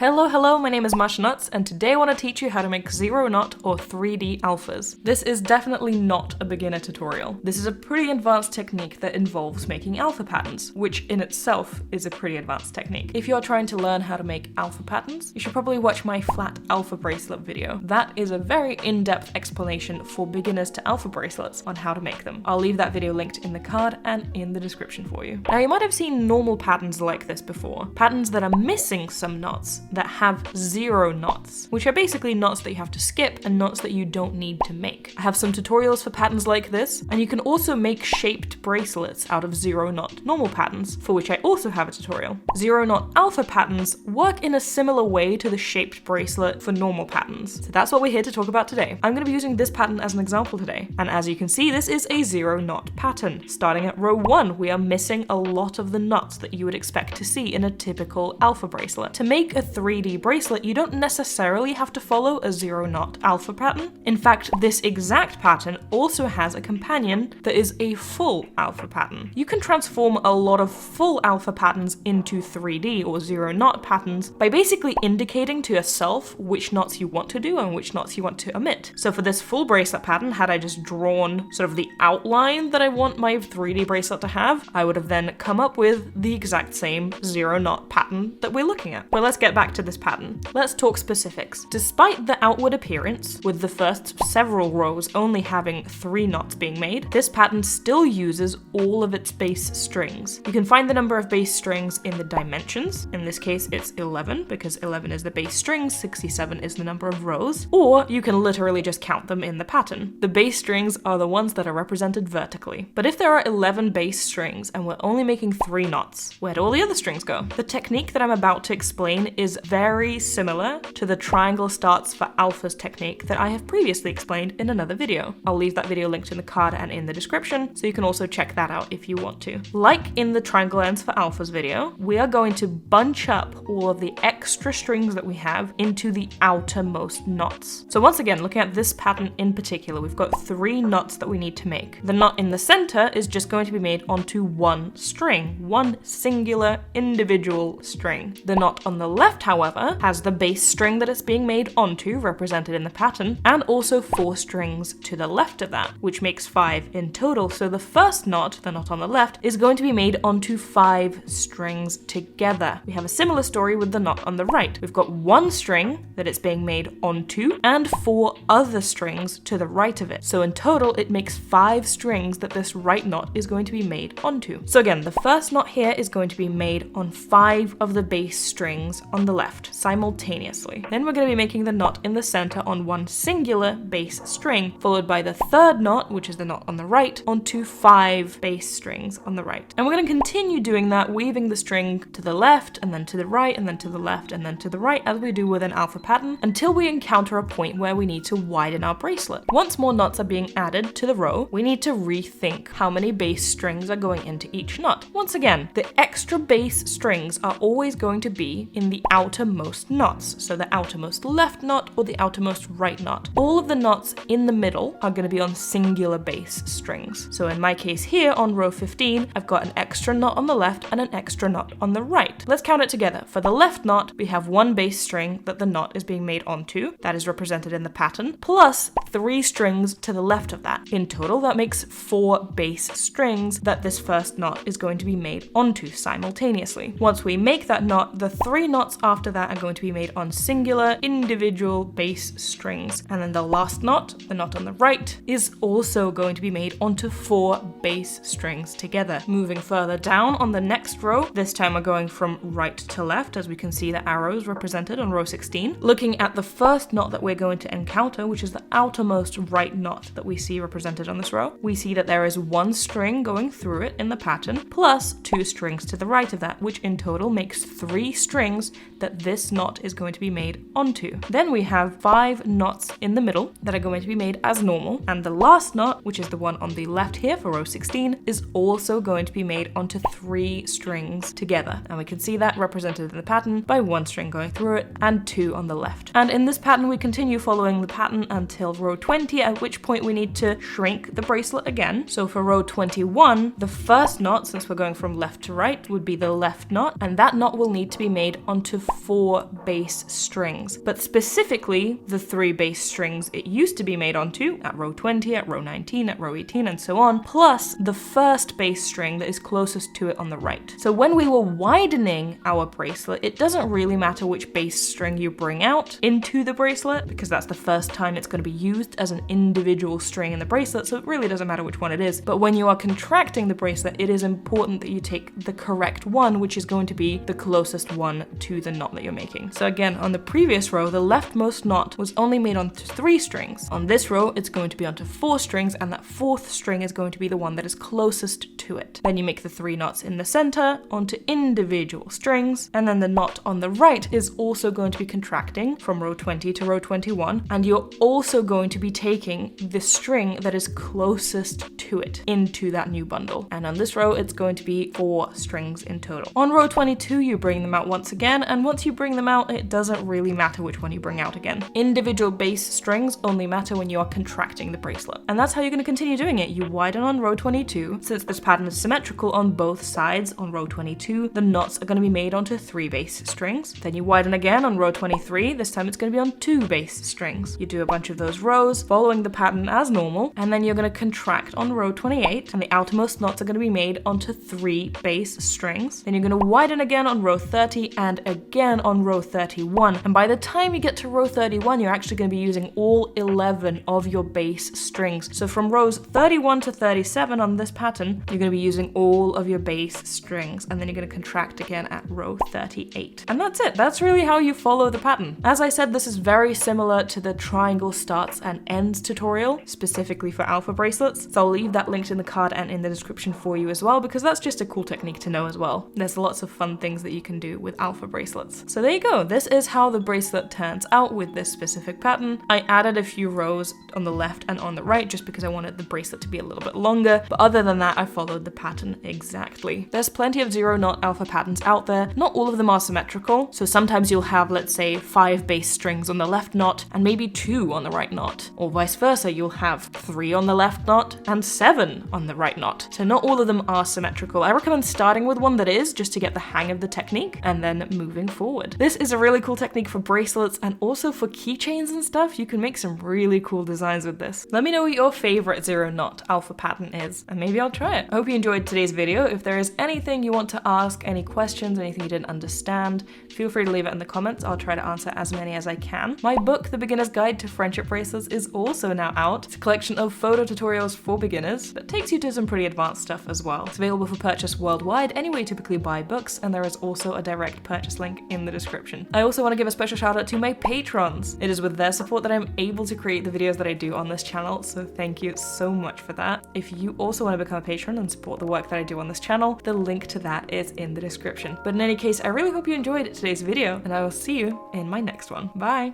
Hello, my name is Masha, and today I want to teach you how to make 0-knot or 3D alphas. This is definitely not a beginner tutorial. This is a pretty advanced technique that involves making alpha patterns, which in itself is a pretty advanced technique. If you're trying to learn how to make alpha patterns, you should probably watch my flat alpha bracelet video. That is a very in-depth explanation for beginners to alpha bracelets on how to make them. I'll leave that video linked in the card and in the description for you. Now, you might have seen normal patterns like this before, patterns that are missing some knots, that have 0 knots, which are basically knots that you have to skip and knots that you don't need to make. I have some tutorials for patterns like this, and you can also make shaped bracelets out of 0-knot normal patterns, for which I also have a tutorial. 0-knot alpha patterns work in a similar way to the shaped bracelet for normal patterns. So that's what we're here to talk about today. I'm going to be using this pattern as an example today, and as you can see, this is a 0-knot pattern. Starting at row 1, we are missing a lot of the knots that you would expect to see in a typical alpha bracelet. To make a 3D bracelet, you don't necessarily have to follow a 0-knot alpha pattern. In fact, this exact pattern also has a companion that is a full alpha pattern. You can transform a lot of full alpha patterns into 3D or 0-knot patterns by basically indicating to yourself which knots you want to do and which knots you want to omit. So for this full bracelet pattern, had I just drawn sort of the outline that I want my 3D bracelet to have, I would have then come up with the exact same 0-knot pattern that we're looking at. But let's get back to this pattern. Let's talk specifics. Despite the outward appearance, with the first several rows only having 3 knots being made, this pattern still uses all of its base strings. You can find the number of base strings in the dimensions. In this case, it's 11 because 11 is the base string, 67 is the number of rows, or you can literally just count them in the pattern. The base strings are the ones that are represented vertically. But if there are 11 base strings and we're only making 3 knots, where do all the other strings go? The technique that I'm about to explain is very similar to the triangle starts for alphas technique that I have previously explained in another video. I'll leave that video linked in the card and in the description, so you can also check that out if you want to. Like in the triangle ends for alphas video, we are going to bunch up all of the extra strings that we have into the outermost knots. So once again, looking at this pattern in particular, we've got 3 knots that we need to make. The knot in the center is just going to be made onto one string, one singular individual string. The knot on the left, however, has the base string that it's being made onto, represented in the pattern, and also 4 strings to the left of that, which makes 5 in total. So the first knot, the knot on the left, is going to be made onto 5 strings together. We have a similar story with the knot on the right. We've got 1 string that it's being made onto, and 4 other strings to the right of it. So in total, it makes 5 strings that this right knot is going to be made onto. So again, the first knot here is going to be made on 5 of the base strings on the left simultaneously. Then we're going to be making the knot in the center on 1 singular base string, followed by the third knot, which is the knot on the right, onto 5 base strings on the right. And we're going to continue doing that, weaving the string to the left, and then to the right, and then to the left, and then to the right, as we do with an alpha pattern, until we encounter a point where we need to widen our bracelet. Once more knots are being added to the row, we need to rethink how many base strings are going into each knot. Once again, the extra base strings are always going to be in the outermost knots, so the outermost left knot or the outermost right knot. All of the knots in the middle are going to be on singular base strings. So in my case here on row 15, I've got an extra knot on the left and an extra knot on the right. Let's count it together. For the left knot, we have 1 base string that the knot is being made onto, that is represented in the pattern, plus 3 strings to the left of that. In total, that makes 4 base strings that this first knot is going to be made onto simultaneously. Once we make that knot, the 3 knots after that are going to be made on singular individual base strings. And then the last knot, the knot on the right, is also going to be made onto 4 base strings together. Moving further down on the next row, this time we're going from right to left, as we can see the arrows represented on row 16. Looking at the first knot that we're going to encounter, which is the outermost right knot that we see represented on this row, we see that there is 1 string going through it in the pattern, plus 2 strings to the right of that, which in total makes 3 strings that this knot is going to be made onto. Then we have 5 knots in the middle that are going to be made as normal, and the last knot, which is the one on the left here for row 16, is also going to be made onto 3 strings together. And we can see that represented in the pattern by 1 string going through it and 2 on the left. And in this pattern, we continue following the pattern until row 20, at which point we need to shrink the bracelet again. So for row 21, the first knot, since we're going from left to right, would be the left knot, and that knot will need to be made onto 4 base strings, but specifically the 3 base strings it used to be made onto at row 20, at row 19, at row 18, and so on, plus the first base string that is closest to it on the right. So when we were widening our bracelet, it doesn't really matter which base string you bring out into the bracelet, because that's the first time it's going to be used as an individual string in the bracelet, so it really doesn't matter which one it is. But when you are contracting the bracelet, it is important that you take the correct one, which is going to be the closest one to the knot that you're making. So again, on the previous row, the leftmost knot was only made onto 3 strings. On this row, it's going to be onto 4 strings, and that 4th string is going to be the one that is closest to it. Then you make the 3 knots in the center onto individual strings, and then the knot on the right is also going to be contracting from row 20 to row 21, and you're also going to be taking the string that is closest to it into that new bundle. And on this row, it's going to be 4 strings in total. On row 22, you bring them out once again, and once you bring them out, it doesn't really matter which one you bring out again. Individual base strings only matter when you are contracting the bracelet. And that's how you're going to continue doing it. You widen on row 22. Since this pattern is symmetrical on both sides, on row 22, the knots are going to be made onto 3 base strings. Then you widen again on row 23. This time it's going to be on 2 base strings. You do a bunch of those rows, following the pattern as normal, and then you're going to contract on row 28, and the outermost knots are going to be made onto 3 base strings. Then you're going to widen again on row 30 and again on row 31. And by the time you get to row 31, you're actually going to be using all 11 of your base strings. So from rows 31 to 37 on this pattern, you're going to be using all of your base strings, and then you're going to contract again at row 38. And that's it. That's really how you follow the pattern. As I said, this is very similar to the triangle starts and ends tutorial, specifically for alpha bracelets. So I'll leave that linked in the card and in the description for you as well, because that's just a cool technique to know as well. There's lots of fun things that you can do with alpha bracelets. So there you go. This is how the bracelet turns out with this specific pattern. I added a few rows on the left and on the right just because I wanted the bracelet to be a little bit longer, but other than that, I followed the pattern exactly. There's plenty of 0 knot alpha patterns out there. Not all of them are symmetrical, so sometimes you'll have, let's say, 5 base strings on the left knot and maybe 2 on the right knot, or vice versa, you'll have 3 on the left knot and 7 on the right knot. So not all of them are symmetrical. I recommend starting with one that is, just to get the hang of the technique, and then moving forward. This is a really cool technique for bracelets and also for keychains and stuff. You can make some really cool designs with this. Let me know what your favorite 0 knot alpha pattern is, and maybe I'll try it. I hope you enjoyed today's video. If there is anything you want to ask, any questions, anything you didn't understand, feel free to leave it in the comments. I'll try to answer as many as I can. My book, The Beginner's Guide to Friendship Bracelets, is also now out. It's a collection of photo tutorials for beginners that takes you to some pretty advanced stuff as well. It's available for purchase worldwide anywhere you typically buy books, and there is also a direct purchase link in the description. I also want to give a special shout out to my patrons. It is with their support that I'm able to create the videos that I do on this channel, so thank you so much for that. If you also want to become a patron and support the work that I do on this channel, the link to that is in the description. But in any case, I really hope you enjoyed today's video, and I will see you in my next one. Bye!